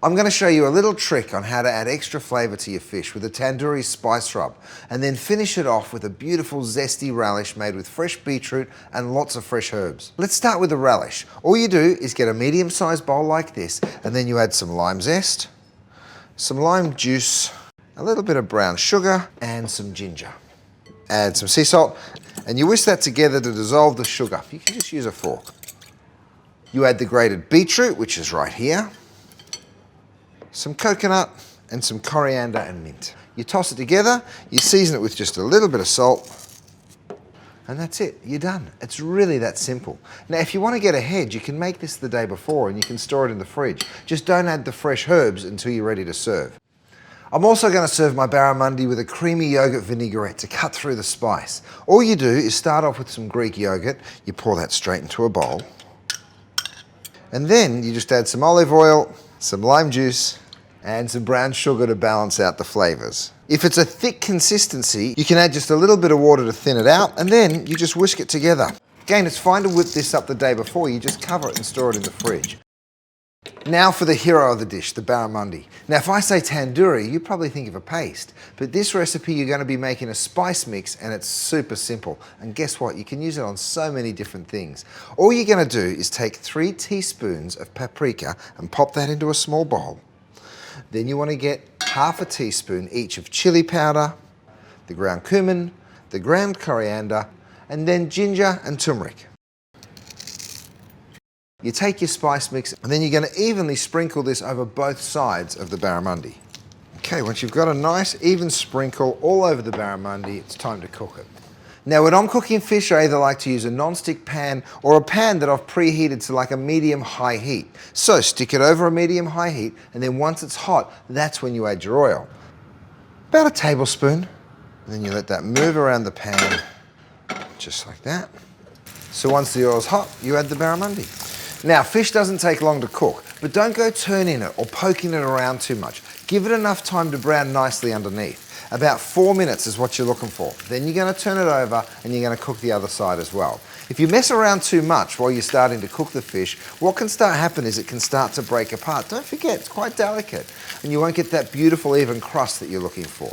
I'm going to show you a little trick on how to add extra flavour to your fish with a tandoori spice rub, and then finish it off with a beautiful zesty relish made with fresh beetroot and lots of fresh herbs. Let's start with the relish. All you do is get a medium-sized bowl like this, and then you add some lime zest, some lime juice, a little bit of brown sugar, and some ginger. Add some sea salt, and you whisk that together to dissolve the sugar. You can just use a fork. You add the grated beetroot, which is right here, some coconut, and some coriander and mint. You toss it together, you season it with just a little bit of salt, and that's it, you're done. It's really that simple. Now, if you want to get ahead, you can make this the day before and you can store it in the fridge. Just don't add the fresh herbs until you're ready to serve. I'm also going to serve my barramundi with a creamy yogurt vinaigrette to cut through the spice. All you do is start off with some Greek yogurt, you pour that straight into a bowl, and then you just add some olive oil, some lime juice, and some brown sugar to balance out the flavors. If it's a thick consistency, you can add just a little bit of water to thin it out, and then you just whisk it together. Again, it's fine to whip this up the day before. You just cover it and store it in the fridge. Now for the hero of the dish, the barramundi. Now, if I say tandoori, you probably think of a paste, but this recipe you're going to be making a spice mix, and it's super simple. And guess what? You can use it on so many different things. All you're going to do is take 3 teaspoons of paprika and pop that into a small bowl. Then you want to get half a teaspoon each of chili powder, the ground cumin, the ground coriander, and then ginger and turmeric. You take your spice mix, and then you're going to evenly sprinkle this over both sides of the barramundi. Okay, once you've got a nice even sprinkle all over the barramundi, it's time to cook it. Now, when I'm cooking fish, I either like to use a non-stick pan or a pan that I've preheated to like a medium-high heat. So stick it over a medium-high heat, and then once it's hot, that's when you add your oil. About a tablespoon, and then you let that move around the pan, just like that. So once the oil's hot, you add the barramundi. Now, fish doesn't take long to cook, but don't go turning it or poking it around too much. Give it enough time to brown nicely underneath. About 4 minutes is what you're looking for. Then you're going to turn it over and you're going to cook the other side as well. If you mess around too much while you're starting to cook the fish, what can start happen is it can start to break apart. Don't forget, it's quite delicate, and you won't get that beautiful even crust that you're looking for.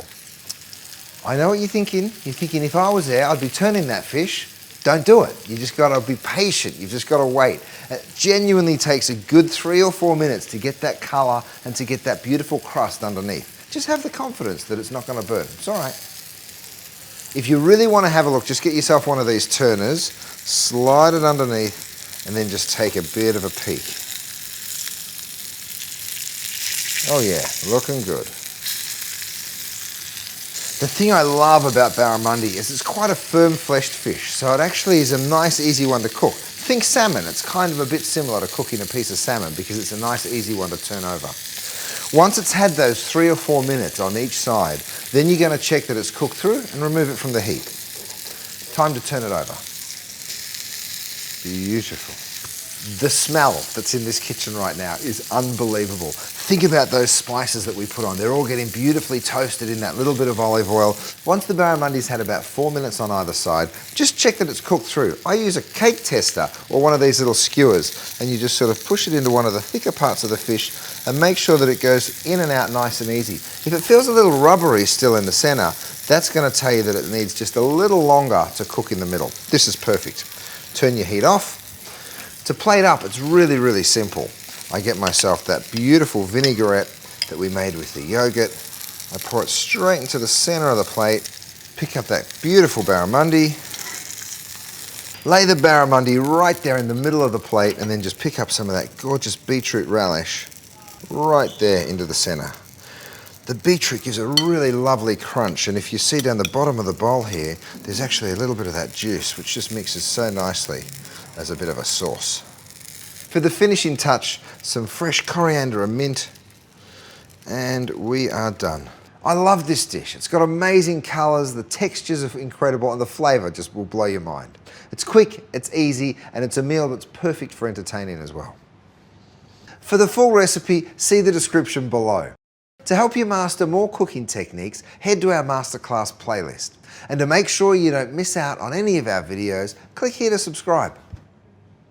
I know what you're thinking. You're thinking, if I was there, I'd be turning that fish. Don't do it. You just got to be patient. You've just got to wait. It genuinely takes a good 3 or 4 minutes to get that color and to get that beautiful crust underneath. Just have the confidence that it's not going to burn. It's all right. If you really want to have a look, just get yourself one of these turners, slide it underneath, and then just take a bit of a peek. Oh yeah, looking good. The thing I love about barramundi is it's quite a firm-fleshed fish, so it actually is a nice, easy one to cook. Think salmon. It's kind of a bit similar to cooking a piece of salmon because it's a nice, easy one to turn over. Once it's had those 3 or 4 minutes on each side, then you're going to check that it's cooked through and remove it from the heat. Time to turn it over. Beautiful. The smell that's in this kitchen right now is unbelievable. Think about those spices that we put on. They're all getting beautifully toasted in that little bit of olive oil. Once the barramundi's had about 4 minutes on either side, just check that it's cooked through. I use a cake tester or one of these little skewers, and you just sort of push it into one of the thicker parts of the fish and make sure that it goes in and out nice and easy. If it feels a little rubbery still in the center, that's going to tell you that it needs just a little longer to cook in the middle. This is perfect. Turn your heat off. To plate up, it's really, really simple. I get myself that beautiful vinaigrette that we made with the yogurt. I pour it straight into the center of the plate, pick up that beautiful barramundi, lay the barramundi right there in the middle of the plate, and then just pick up some of that gorgeous beetroot relish right there into the center. The beetroot gives a really lovely crunch, and if you see down the bottom of the bowl here, there's actually a little bit of that juice, which just mixes so nicely as a bit of a sauce. For the finishing touch, some fresh coriander and mint, and we are done. I love this dish. It's got amazing colors, the textures are incredible, and the flavor just will blow your mind. It's quick, it's easy, and it's a meal that's perfect for entertaining as well. For the full recipe, see the description below. To help you master more cooking techniques, head to our masterclass playlist. And to make sure you don't miss out on any of our videos, click here to subscribe.